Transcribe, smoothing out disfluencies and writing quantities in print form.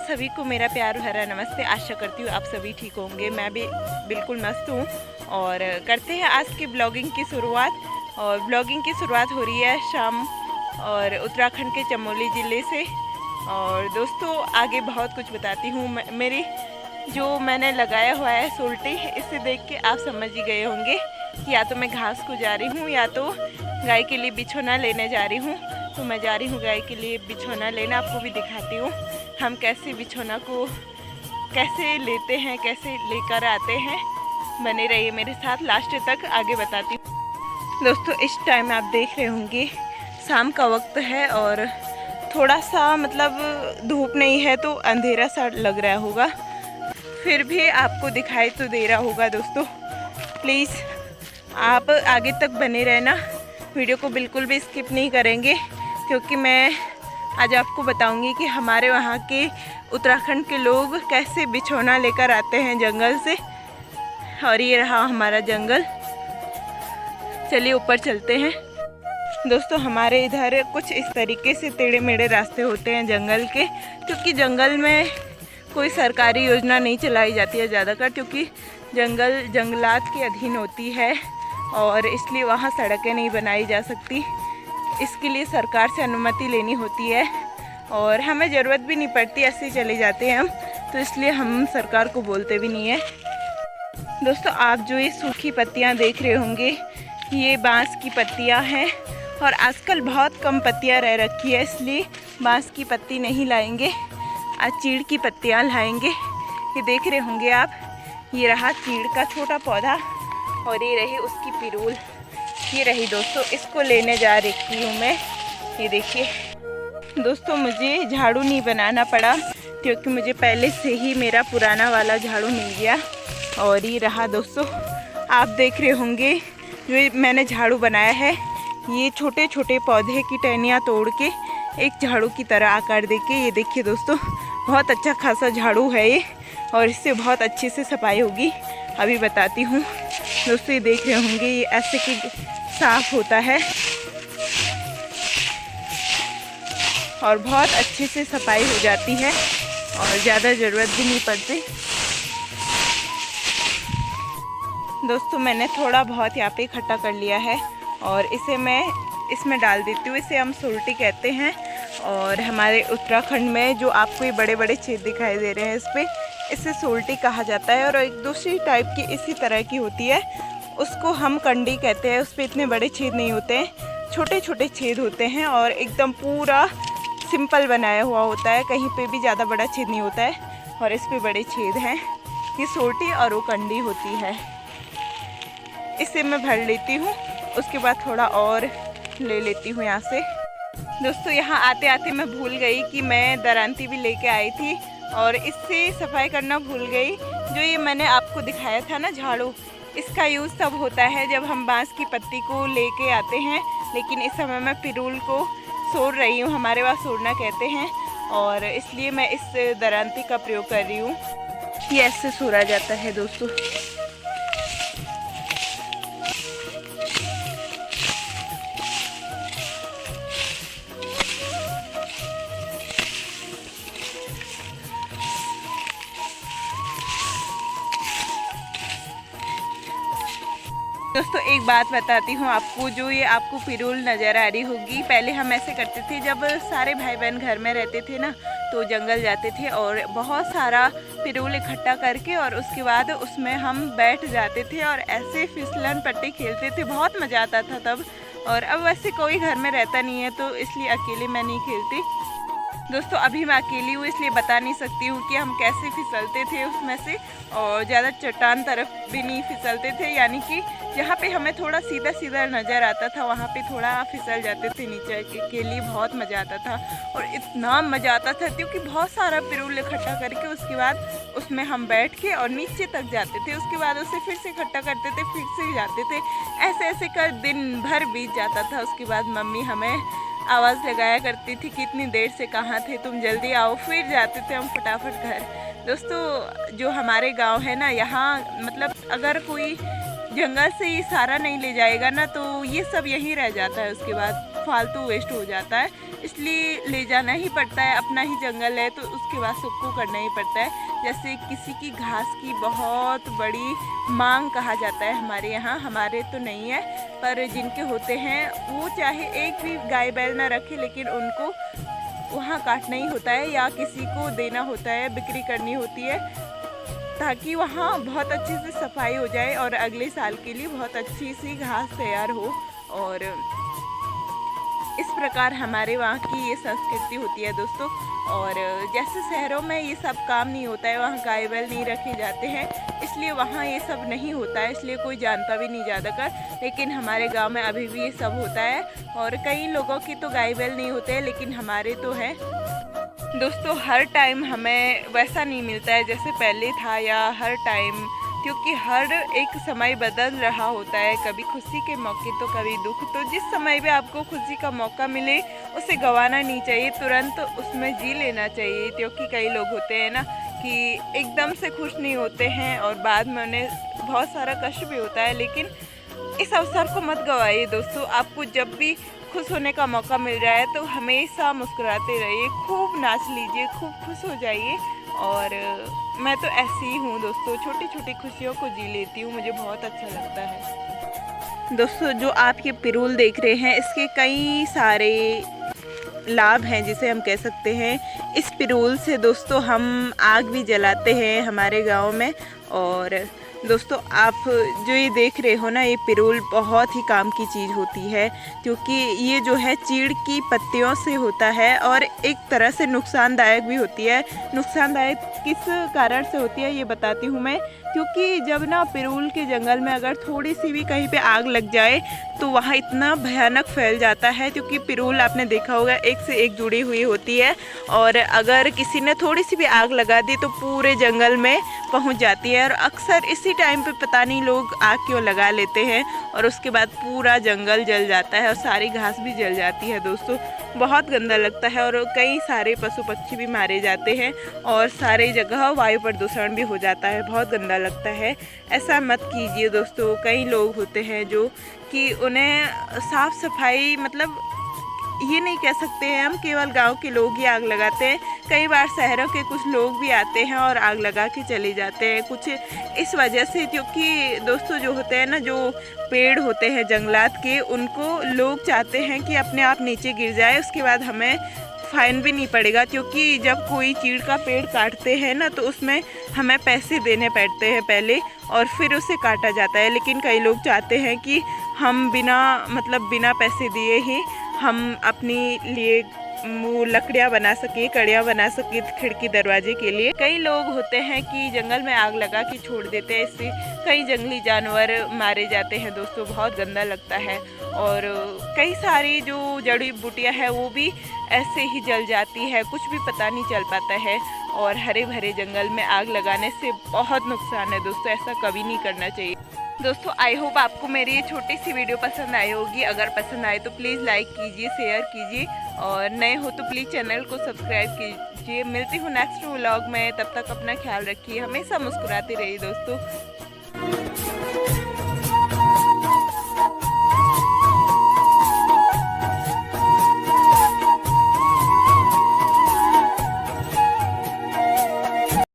सभी को मेरा प्यार भरा नमस्ते। आशा करती हूँ आप सभी ठीक होंगे। मैं भी बिल्कुल मस्त हूँ। और करते हैं आज की ब्लॉगिंग की शुरुआत। और ब्लॉगिंग की शुरुआत हो रही है शाम और उत्तराखंड के चमोली ज़िले से। और दोस्तों आगे बहुत कुछ बताती हूँ। मेरी जो मैंने लगाया हुआ है सोल्टी, इसे देख के आप समझ ही गए होंगे कि या तो मैं घास को जा रही हूँ या तो गाय के लिए बिछोना लेने जा रही हूँ। तो मैं जा रही हूँ गाय के लिए बिछोना लेना। आपको भी दिखाती हूँ हम कैसे बिछोना को कैसे लेते हैं, कैसे लेकर आते हैं। बने रहिए मेरे साथ लास्ट तक, आगे बताती हूँ। दोस्तों इस टाइम आप देख रहे होंगे शाम का वक्त है और थोड़ा सा मतलब धूप नहीं है तो अंधेरा सा लग रहा होगा, फिर भी आपको दिखाई तो दे रहा होगा। दोस्तों प्लीज़ आप आगे तक बने रहना, वीडियो को बिल्कुल भी स्किप नहीं करेंगे, क्योंकि मैं आज आपको बताऊंगी कि हमारे वहाँ के उत्तराखंड के लोग कैसे बिछौना लेकर आते हैं जंगल से। और ये रहा हमारा जंगल। चलिए ऊपर चलते हैं। दोस्तों हमारे इधर कुछ इस तरीके से टेढ़े मेढ़े रास्ते होते हैं जंगल के, क्योंकि जंगल में कोई सरकारी योजना नहीं चलाई जाती है ज़्यादातर, क्योंकि जंगल जंगलात के अधीन होती है और इसलिए वहाँ सड़कें नहीं बनाई जा सकती। इसके लिए सरकार से अनुमति लेनी होती है और हमें ज़रूरत भी नहीं पड़ती, ऐसे चले जाते हैं हम, तो इसलिए हम सरकार को बोलते भी नहीं है। दोस्तों आप जो ये सूखी पत्तियाँ देख रहे होंगे, ये बांस की पत्तियाँ हैं और आजकल बहुत कम पत्तियाँ रह रखी है, इसलिए बांस की पत्ती नहीं लाएंगे, आज चीड़ की पत्तियाँ लाएंगे। ये देख रहे होंगे आप, ये रहा चीड़ का छोटा पौधा और ये रही उसकी पिरूल। ये रही दोस्तों, इसको लेने जा रही हूँ मैं। ये देखिए दोस्तों, मुझे झाड़ू नहीं बनाना पड़ा क्योंकि मुझे पहले से ही मेरा पुराना वाला झाड़ू मिल गया। और ये रहा दोस्तों, आप देख रहे होंगे जो मैंने झाड़ू बनाया है, ये छोटे छोटे पौधे की टहनियाँ तोड़ के एक झाड़ू की तरह आकार देके, ये देखिए दोस्तों बहुत अच्छा खासा झाड़ू है ये और इससे बहुत अच्छे से सफाई होगी। अभी बताती हूँ दोस्तों। ये देख रहे होंगे ये ऐसे कि साफ होता है और बहुत अच्छे से सफाई हो जाती है और ज़्यादा ज़रूरत भी नहीं पड़ती। दोस्तों मैंने थोड़ा बहुत यहाँ पे इकट्ठा कर लिया है और इसे मैं इसमें डाल देती हूँ। इसे हम सोल्टी कहते हैं और हमारे उत्तराखंड में जो आपको ये बड़े बड़े छेद दिखाई दे रहे हैं इस पर, इसे सोल्टी कहा जाता है। और एक दूसरी टाइप की इसी तरह की होती है, उसको हम कंडी कहते हैं। उस पर इतने बड़े छेद नहीं होते हैं, छोटे छोटे छेद होते हैं और एकदम पूरा सिंपल बनाया हुआ होता है, कहीं पे भी ज़्यादा बड़ा छेद नहीं होता है और इस पे बड़े छेद हैं। ये सोल्टी और वो कंडी होती है। इसे मैं भर लेती हूँ, उसके बाद थोड़ा और ले लेती हूँ यहाँ से। दोस्तों यहाँ आते आते मैं भूल गई कि मैं दरांती भी लेके आई थी और इससे सफाई करना भूल गई। जो ये मैंने आपको दिखाया था ना झाड़ू, इसका यूज़ तब होता है जब हम बांस की पत्ती को लेके आते हैं, लेकिन इस समय मैं पिरूल को सोर रही हूँ, हमारे वहाँ सोरना कहते हैं, और इसलिए मैं इस दरांती का प्रयोग कर रही हूँ। ये ऐसे सोरा जाता है दोस्तों। दोस्तों एक बात बताती हूँ आपको, जो ये आपको पिरूल नज़र आ रही होगी, पहले हम ऐसे करते थे जब सारे भाई बहन घर में रहते थे ना, तो जंगल जाते थे और बहुत सारा पिरूल इकट्ठा करके और उसके बाद उसमें हम बैठ जाते थे और ऐसे फिसलन पट्टी खेलते थे, बहुत मज़ा आता था तब। और अब वैसे कोई घर में रहता नहीं है तो इसलिए अकेले मैं नहीं खेलती। दोस्तों अभी मैं अकेली हूँ इसलिए बता नहीं सकती हूँ कि हम कैसे फिसलते थे उसमें से, और ज़्यादा चट्टान तरफ भी नहीं फिसलते थे, यानी कि जहाँ पे हमें थोड़ा सीधा सीधा नज़र आता था वहाँ पे थोड़ा फिसल जाते थे नीचे के लिए। बहुत मज़ा आता था और इतना मज़ा आता था क्योंकि बहुत सारा पिरूल इकट्ठा करके उसके बाद उसमें हम बैठ के और नीचे तक जाते थे, उसके बाद उसे फिर से इकट्ठा करते थे, फिर से जाते थे, ऐसे ऐसे कर दिन भर बीत जाता था। उसके बाद मम्मी हमें आवाज़ लगाया करती थी कि इतनी देर से कहाँ थे तुम, जल्दी आओ। फिर जाते थे हम फटाफट घर। दोस्तों जो हमारे गांव है ना, यहाँ मतलब अगर कोई जंगल से ये सारा नहीं ले जाएगा ना तो ये सब यहीं रह जाता है, उसके बाद फालतू वेस्ट हो जाता है। इसलिए ले जाना ही पड़ता है। अपना ही जंगल है तो उसके बाद सबको करना ही पड़ता है। जैसे किसी की घास की बहुत बड़ी मांग कहा जाता है हमारे यहाँ, हमारे तो नहीं है पर जिनके होते हैं वो चाहे एक भी गाय बैल ना रखे लेकिन उनको वहाँ काटना ही होता है या किसी को देना होता है, बिक्री करनी होती है ताकि वहाँ बहुत अच्छे से सफाई हो जाए और अगले साल के लिए बहुत अच्छी सी घास तैयार हो। और इस प्रकार हमारे वहाँ की ये संस्कृति होती है दोस्तों। और जैसे शहरों में ये सब काम नहीं होता है, वहाँ गाय बैल नहीं रखे जाते हैं, इसलिए वहाँ ये सब नहीं होता है, इसलिए कोई जानता भी नहीं ज़्यादातर। लेकिन हमारे गांव में अभी भी ये सब होता है और कई लोगों की तो गाय बैल नहीं होते हैं लेकिन हमारे तो है दोस्तों। हर टाइम हमें वैसा नहीं मिलता है जैसे पहले था या हर टाइम, क्योंकि हर एक समय बदल रहा होता है, कभी खुशी के मौके तो कभी दुख। तो जिस समय भी आपको खुशी का मौका मिले उसे गंवाना नहीं चाहिए, तुरंत उसमें जी लेना चाहिए। क्योंकि कई लोग होते हैं ना कि एकदम से खुश नहीं होते हैं और बाद में उन्हें बहुत सारा कष्ट भी होता है। लेकिन इस अवसर को मत गवाइए दोस्तों। आपको जब भी खुश होने का मौका मिल रहा है तो हमेशा मुस्कुराते रहिए, खूब नाच लीजिए, खूब खुश हो जाइए। और मैं तो ऐसी ही हूँ दोस्तों, छोटी छोटी खुशियों को जी लेती हूँ, मुझे बहुत अच्छा लगता है। दोस्तों जो आप ये पिरूल देख रहे हैं इसके कई सारे लाभ हैं जिसे हम कह सकते हैं। इस पिरूल से दोस्तों हम आग भी जलाते हैं हमारे गांव में। और दोस्तों आप जो ये देख रहे हो ना, ये पिरूल बहुत ही काम की चीज़ होती है क्योंकि ये जो है चीड़ की पत्तियों से होता है और एक तरह से नुकसानदायक भी होती है। नुकसानदायक किस कारण से होती है ये बताती हूँ मैं। क्योंकि जब ना पिरूल के जंगल में अगर थोड़ी सी भी कहीं पे आग लग जाए तो वहाँ इतना भयानक फैल जाता है, क्योंकि पिरूल आपने देखा होगा एक से एक जुड़ी हुई होती है और अगर किसी ने थोड़ी सी भी आग लगा दी तो पूरे जंगल में पहुँच जाती है। और अक्सर इसी टाइम पे पता नहीं लोग आग क्यों लगा लेते हैं और उसके बाद पूरा जंगल जल जाता है और सारी घास भी जल जाती है दोस्तों। बहुत गंदा लगता है और कई सारे पशु पक्षी भी मारे जाते हैं और सारी जगह वायु प्रदूषण भी हो जाता है, बहुत गंदा लगता है। ऐसा मत कीजिए दोस्तों। कई लोग होते हैं जो कि उन्हें साफ सफाई, मतलब ये नहीं कह सकते हैं हम केवल गांव के लोग ही आग लगाते हैं, कई बार शहरों के कुछ लोग भी आते हैं और आग लगा के चले जाते हैं। कुछ इस वजह से क्योंकि दोस्तों जो होते हैं ना, जो पेड़ होते हैं जंगलात के, उनको लोग चाहते हैं कि अपने आप नीचे गिर जाए, उसके बाद हमें फ़ाइन भी नहीं पड़ेगा। क्योंकि जब कोई चीड़ का पेड़ काटते हैं ना तो उसमें हमें पैसे देने पड़ते हैं पहले और फिर उसे काटा जाता है। लेकिन कई लोग चाहते हैं कि हम बिना पैसे दिए ही हम अपनी लिए वो लकड़ियाँ बना सके, कड़ियाँ बना सके खिड़की दरवाजे के लिए। कई लोग होते हैं कि जंगल में आग लगा के छोड़ देते हैं, इससे कई जंगली जानवर मारे जाते हैं दोस्तों, बहुत गंदा लगता है। और कई सारी जो जड़ी बूटियाँ हैं वो भी ऐसे ही जल जाती है, कुछ भी पता नहीं चल पाता है। और हरे भरे जंगल में आग लगाने से बहुत नुकसान है दोस्तों, ऐसा कभी नहीं करना चाहिए। दोस्तों आई होप आपको मेरी ये छोटी सी वीडियो पसंद आई होगी। अगर पसंद आए तो प्लीज़ लाइक कीजिए, शेयर कीजिए और नए हो तो प्लीज़ चैनल को सब्सक्राइब कीजिए। मिलती हूँ नेक्स्ट व्लॉग में, तब तक अपना ख्याल रखिए, हमेशा मुस्कुराते रहिए दोस्तों।